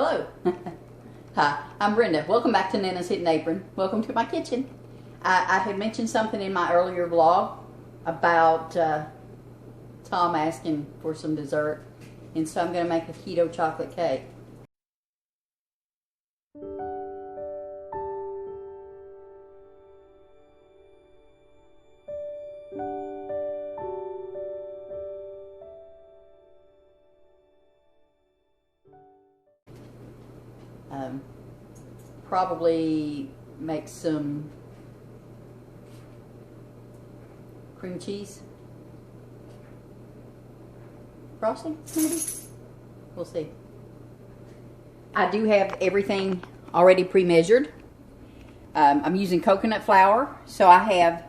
Hello. Hi, I'm Brenda. Welcome back to Nana's Hidden Apron. Welcome to my kitchen. I had mentioned something in my earlier vlog about Tom asking for some dessert, and so I'm going to make a keto chocolate cake. Probably make some cream cheese frosting, maybe? We'll see. I do have everything already pre-measured. I'm using coconut flour, so I have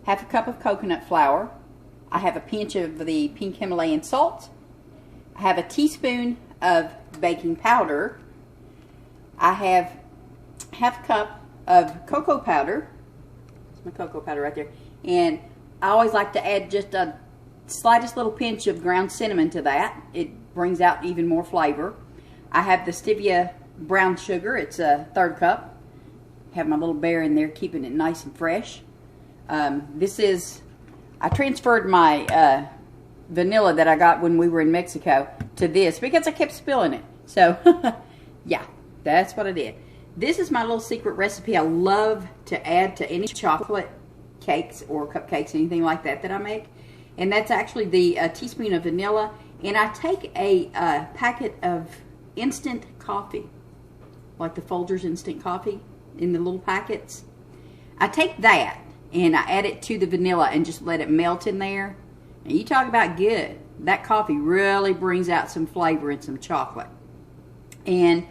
half a cup of coconut flour. I have a pinch of the pink Himalayan salt. I have a teaspoon of baking powder. I have half a cup of cocoa powder. That's my cocoa powder right there. And I always like to add just a slightest little pinch of ground cinnamon to that. It brings out even more flavor. I have the stevia brown sugar. It's a third cup. Have my little bear in there keeping it nice and fresh. I transferred my vanilla that I got when we were in Mexico to this because I kept spilling it. So yeah, that's what I did. This is my little secret recipe I love to add to any chocolate cakes or cupcakes, anything like that that I make. And that's actually the teaspoon of vanilla. And I take a packet of instant coffee, like the Folgers instant coffee in the little packets. I take that and I add it to the vanilla and just let it melt in there. And you talk about good. That coffee really brings out some flavor and some chocolate. And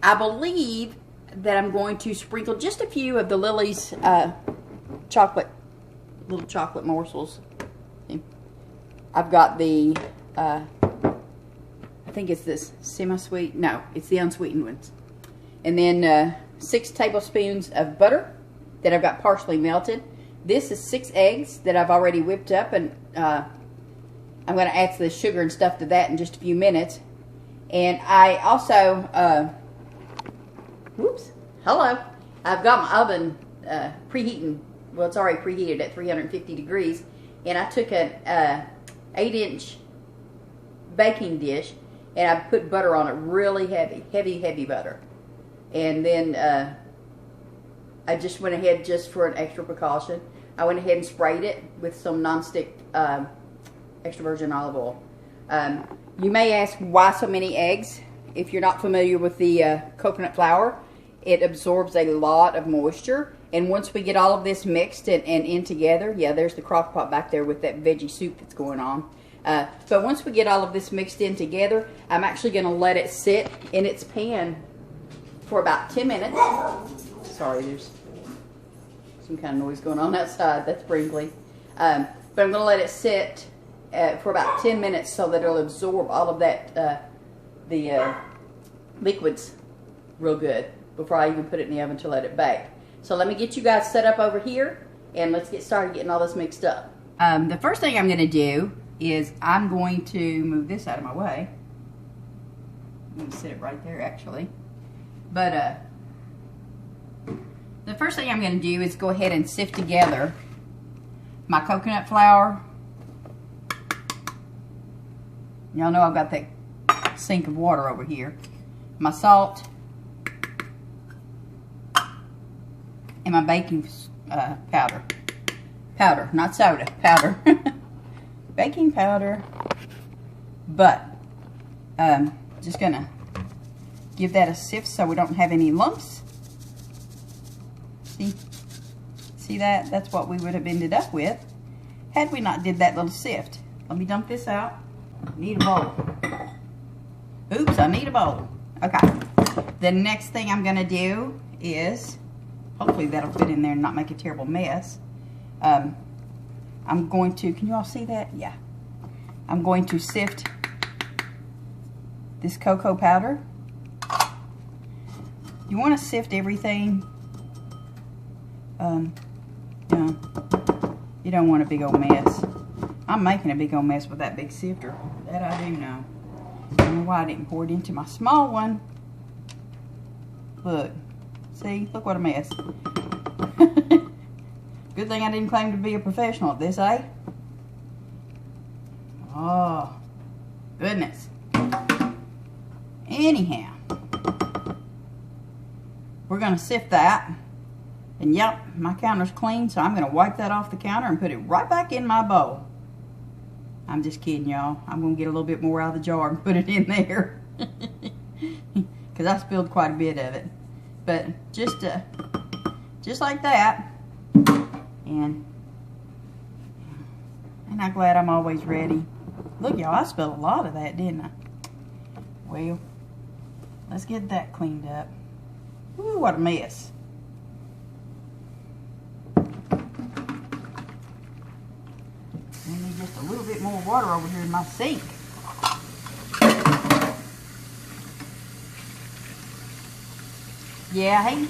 I believe that I'm going to sprinkle just a few of the Lily's little chocolate morsels. I've got the, I think it's this semi-sweet, no, it's the unsweetened ones. And then 6 tablespoons of butter that I've got partially melted. This is 6 eggs that I've already whipped up, and I'm going to add the sugar and stuff to that in just a few minutes. And I also, I've got my oven preheating. Well, it's already preheated at 350 degrees. And I took an 8-inch baking dish and I put butter on it, really heavy butter. And then I just went ahead, just for an extra precaution, I went ahead and sprayed it with some nonstick extra virgin olive oil. You may ask why so many eggs. If you're not familiar with the coconut flour, it absorbs a lot of moisture. And once we get all of this mixed and in together, yeah, there's the crock pot back there with that veggie soup that's going on. But once we get all of this mixed in together, I'm actually going to let it sit in its pan for about 10 minutes. Sorry, there's some kind of noise going on outside. That's Brinkley. But I'm going to let it sit for about 10 minutes so that it'll absorb all of that, the liquids real good before I even put it in the oven to let it bake. So let me get you guys set up over here and let's get started getting all this mixed up. The first thing I'm going to do is I'm going to move this out of my way. I'm going to sit it right there actually. But the first thing I'm going to do is go ahead and sift together my coconut flour. Y'all know I've got that sink of water over here. My salt. And my baking powder. Powder, not soda, powder. Baking powder. But, just gonna give that a sift so we don't have any lumps. See that? That's what we would have ended up with had we not did that little sift. Let me dump this out. Need a bowl. Oops, I need a bowl. Okay. The next thing I'm gonna do is, hopefully that'll fit in there and not make a terrible mess. I'm going to, can you all see that? Yeah. I'm going to sift this cocoa powder. You want to sift everything. No, you don't want a big old mess. I'm making a big old mess with that big sifter. That I do know. I don't know why I didn't pour it into my small one. Look. See? Look what a mess. Good thing I didn't claim to be a professional at this, eh? Oh, goodness. Anyhow, we're going to sift that. And yep, my counter's clean, so I'm going to wipe that off the counter and put it right back in my bowl. I'm just kidding, y'all. I'm going to get a little bit more out of the jar and put it in there. Because I spilled quite a bit of it. But just like that. And I'm glad I'm always ready. Look, y'all, I spilled a lot of that, didn't I? Well, let's get that cleaned up. Ooh, what a mess. I need just a little bit more water over here in my sink. Yeah,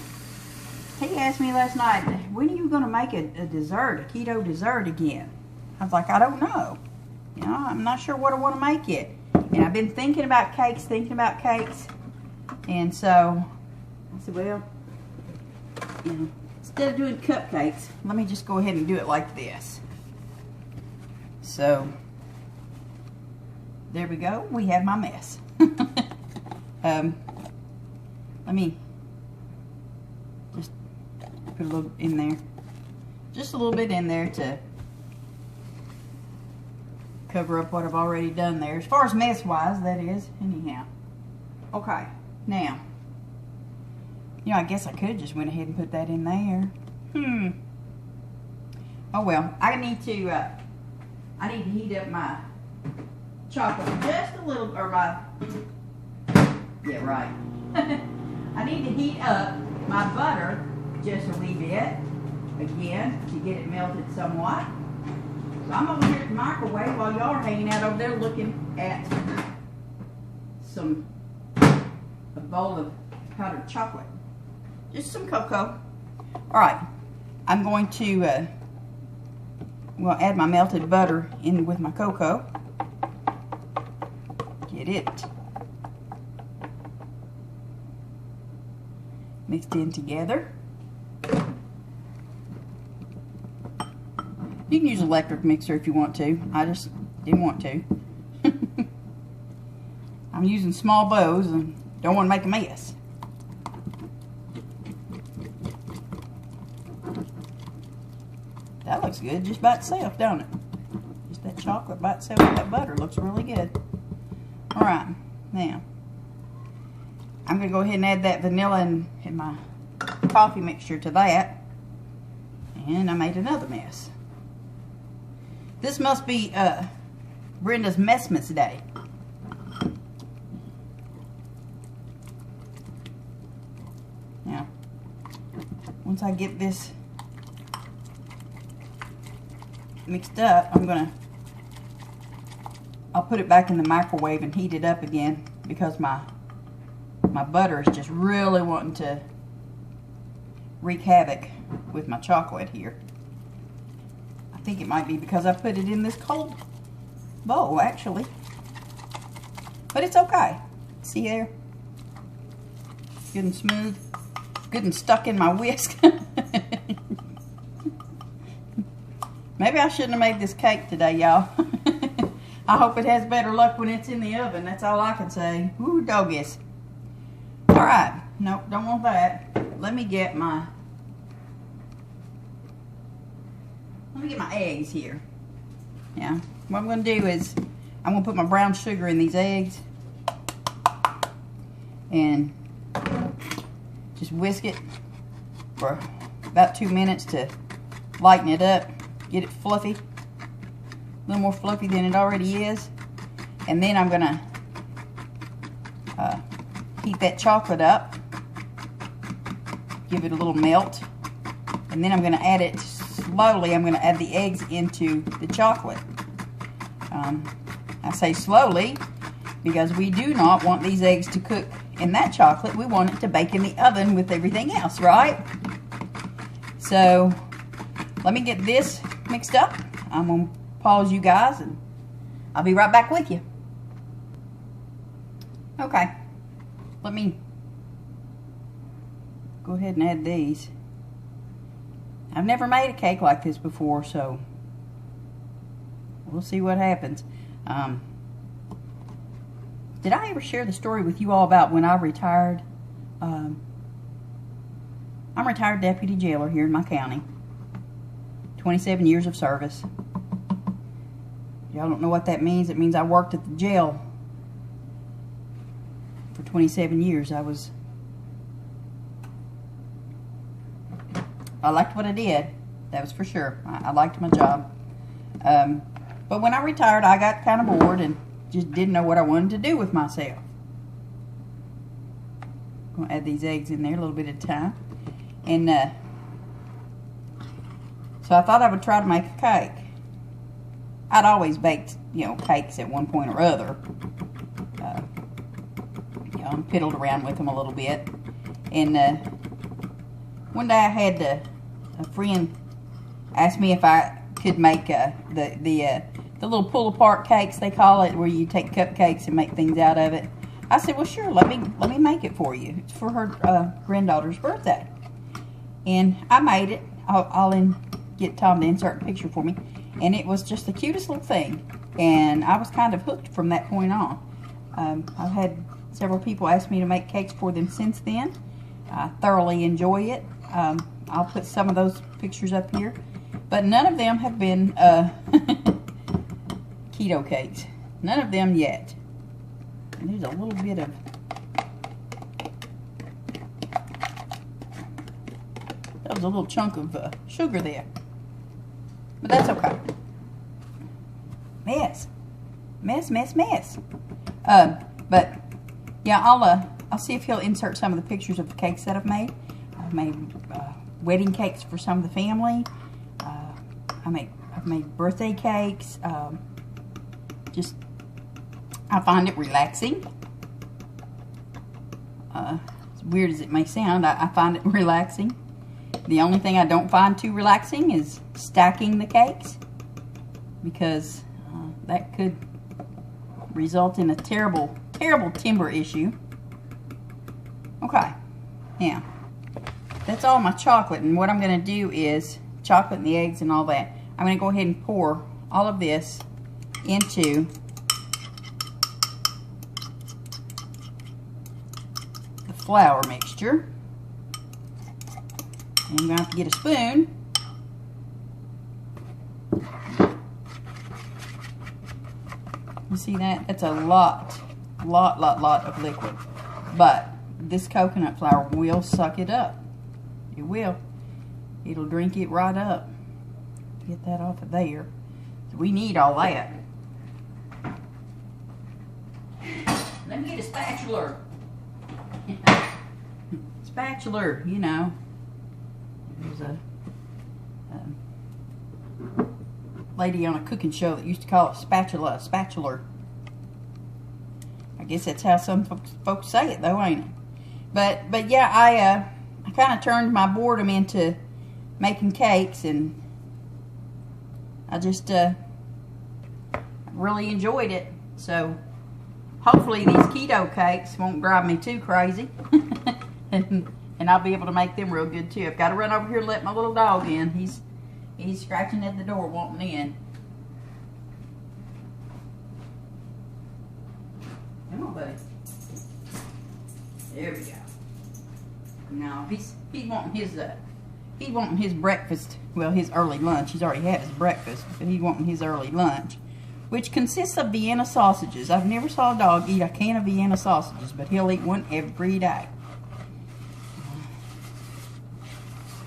he asked me last night, when are you going to make a dessert, a keto dessert again? I was like, I don't know. You know, I'm not sure what I want to make yet. And I've been thinking about cakes. And so I said, well, you know, instead of doing cupcakes, let me just go ahead and do it like this. So, there we go. We have my mess. Let me just put a little in there. Just a little bit in there to cover up what I've already done there. As far as mess-wise, that is. Anyhow. Okay. Now, you know, I guess I could just went ahead and put that in there. Oh well. I need to heat up my chocolate just a little, or my, yeah, right. I need to heat up my butter just a wee bit, again, to get it melted somewhat. So I'm over here at the microwave while y'all are hanging out over there looking at a bowl of powdered chocolate. Just some cocoa. Alright, I'm going to add my melted butter in with my cocoa. Get it mixed in together. You can use an electric mixer if you want to. I just didn't want to. I'm using small bowls and don't want to make a mess. That looks good just by itself, don't it? Just that chocolate by itself with that butter looks really good. Alright, now I'm going to go ahead and add that vanilla and my coffee mixture to that. And I made another mess. This must be Brenda's Messmas Day. Now, once I get this mixed up, I'll put it back in the microwave and heat it up again because my butter is just really wanting to wreak havoc with my chocolate here. I think it might be because I put it in this cold bowl, actually. But it's okay. See there? Good and smooth. Good and stuck in my whisk. Maybe I shouldn't have made this cake today, y'all. I hope it has better luck when it's in the oven. That's all I can say. Ooh, doggies. Alright. Nope, don't want that. Let me get my eggs here. Now, what I'm going to do is I'm going to put my brown sugar in these eggs and just whisk it for about 2 minutes to lighten it up, get it fluffy, a little more fluffy than it already is. And then I'm going to heat that chocolate up, give it a little melt, and then I'm going to add it slowly. I'm going to add the eggs into the chocolate. I say slowly because we do not want these eggs to cook in that chocolate. We want it to bake in the oven with everything else, right? So let me get this mixed up. I'm going to pause you guys and I'll be right back with you. Okay, let me go ahead and add these. I've never made a cake like this before, so we'll see what happens. Did I ever share the story with you all about when I retired? I'm a retired deputy jailer here in my county. 27 years of service. Y'all don't know what that means. It means I worked at the jail for 27 years. I liked what I did. That was for sure. I liked my job. But when I retired, I got kind of bored and just didn't know what I wanted to do with myself. I'm going to add these eggs in there a little bit at a time. And so I thought I would try to make a cake. I'd always baked, cakes at one point or other. And piddled around with them a little bit. And one day I had a friend ask me if I could make the little pull-apart cakes, they call it, where you take cupcakes and make things out of it. I said, well, sure, let me make it for you. It's for her granddaughter's birthday. And I made it. I'll get Tom to insert a picture for me. And it was just the cutest little thing. And I was kind of hooked from that point on. I've had several people ask me to make cakes for them since then. I thoroughly enjoy it. I'll put some of those pictures up here. But none of them have been keto cakes. None of them yet. And there's a little bit of that was a little chunk of sugar there. But that's okay. Mess. But yeah, I'll see if he'll insert some of the pictures of the cakes that I've made. I've made wedding cakes for some of the family. I've made birthday cakes. Just, I find it relaxing. As weird as it may sound, I find it relaxing. The only thing I don't find too relaxing is stacking the cakes, because that could result in a terrible timber issue. Okay, now that's all my chocolate, and what I'm going to do is chocolate and the eggs and all that. I'm going to go ahead and pour all of this into the flour mixture. And I'm going to have to get a spoon. You see that? That's a lot of liquid. But this coconut flour will suck it up. It will. It'll drink it right up. Get that off of there. So we need all that. Let me get a spatula. Spatula, you know. There's a lady on a cooking show that used to call it spatula. I guess that's how some folks say it, though, ain't it? But yeah, I kind of turned my boredom into making cakes, and I just really enjoyed it. So hopefully these keto cakes won't drive me too crazy. And I'll be able to make them real good too. I've got to run over here and let my little dog in. He's scratching at the door wanting in. Come on, buddy. There we go. Now he's wanting his breakfast. Well, his early lunch. He's already had his breakfast, but he's wanting his early lunch, which consists of Vienna sausages. I've never saw a dog eat a can of Vienna sausages, but he'll eat one every day.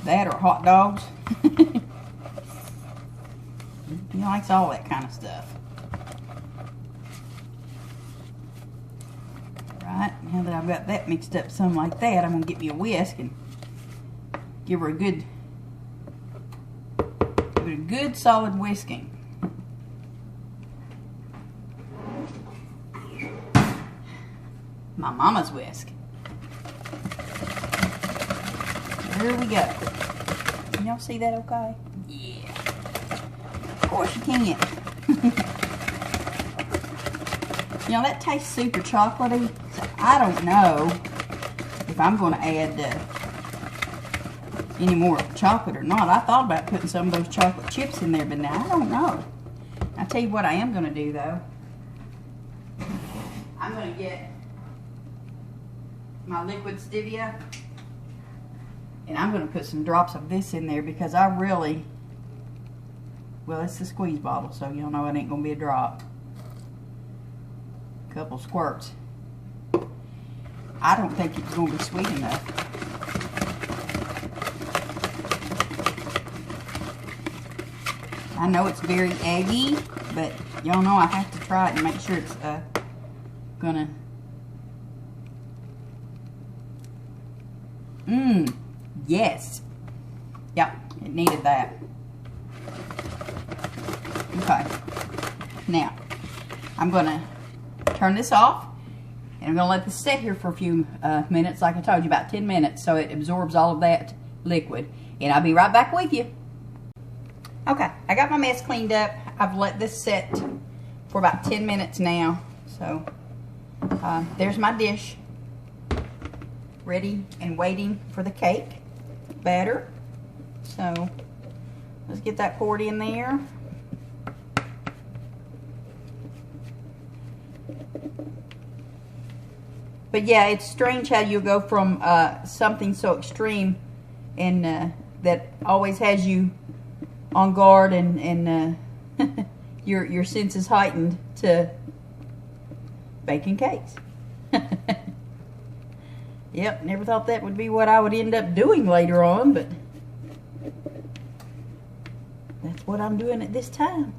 That or hot dogs. He likes all that kind of stuff. Right, now that I've got that mixed up some like that, I'm going to get me a whisk and give her a good solid whisking. My mama's whisk. There we go. Can y'all see that okay? Yeah. Of course you can. You know, that tastes super chocolatey. So I don't know if I'm going to add any more chocolate or not. I thought about putting some of those chocolate chips in there, but now I don't know. I'll tell you what I am going to do, though. I'm going to get my liquid stevia, and I'm going to put some drops of this in there because I really, well, it's the squeeze bottle, so y'all know it ain't going to be a drop. A couple squirts. I don't think it's going to be sweet enough. I know it's very eggy, but y'all know I have to try it and make sure it's gonna. Yes. Yep, it needed that. Okay. Now, I'm gonna turn this off, and I'm gonna let this sit here for a few minutes, like I told you, about 10 minutes, so it absorbs all of that liquid. And I'll be right back with you. Okay, I got my mess cleaned up. I've let this sit for about 10 minutes now. So, there's my dish, ready and waiting for the cake batter. So, let's get that poured in there. But yeah, it's strange how you go from something so extreme and that always has you on guard and your senses heightened to baking cakes. Yep, never thought that would be what I would end up doing later on, but that's what I'm doing at this time.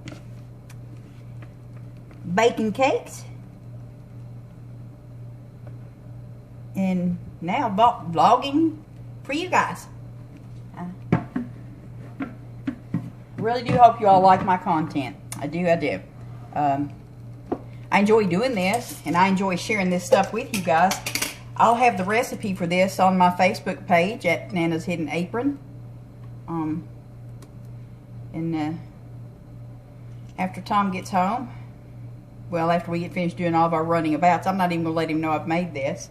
Baking cakes. And now vlogging for you guys. Really do hope you all like my content. I do. I enjoy doing this, and I enjoy sharing this stuff with you guys. I'll have the recipe for this on my Facebook page at Nana's Hidden Apron. After Tom gets home, well, after we get finished doing all of our running abouts, I'm not even going to let him know I've made this.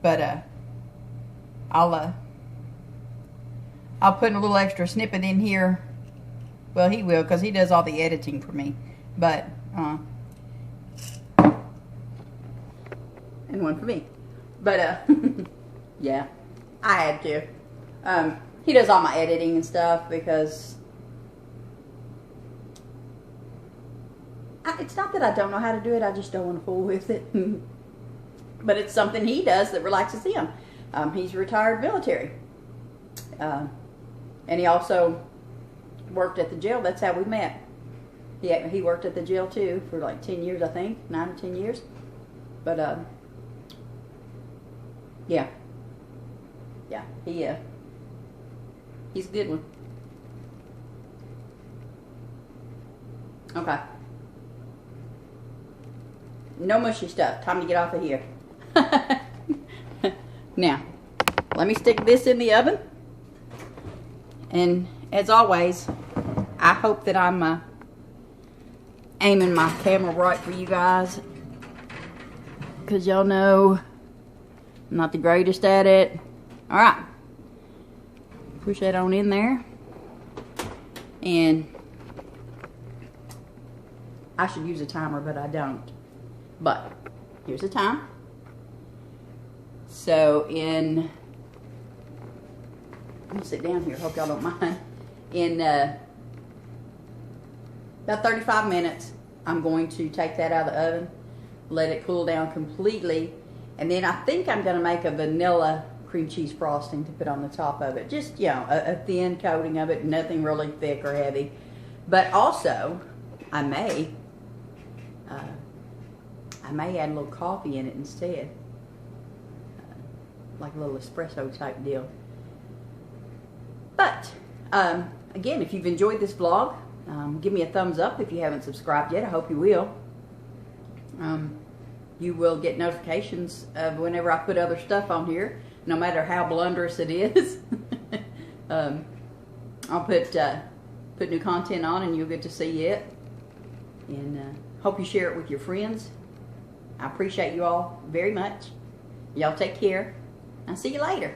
But I'll put a little extra snippet in here. Well, he will, because he does all the editing for me. But, and one for me. But, yeah, I had to. He does all my editing and stuff because it's not that I don't know how to do it. I just don't want to fool with it. But it's something he does that relaxes him. He's retired military. And he also worked at the jail. That's how we met. He worked at the jail too for like 10 years, I think. 9 or 10 years. But, yeah. Yeah, he's a good one. Okay. No mushy stuff. Time to get off of here. Now, let me stick this in the oven. And as always, I hope that I'm aiming my camera right for you guys, because y'all know I'm not the greatest at it. Alright, push that on in there, and I should use a timer, but I don't. But here's the time. So in, let me sit down here, hope y'all don't mind. In about 35 minutes, I'm going to take that out of the oven, let it cool down completely, and then I think I'm going to make a vanilla cream cheese frosting to put on the top of it. Just, you know, a thin coating of it, nothing really thick or heavy. But also, I may add a little coffee in it instead. Like a little espresso type deal. But, again, if you've enjoyed this vlog, give me a thumbs up if you haven't subscribed yet. I hope you will. You will get notifications of whenever I put other stuff on here, no matter how blunderous it is. I'll put new content on and you'll get to see it. And hope you share it with your friends. I appreciate you all very much. Y'all take care. I'll see you later.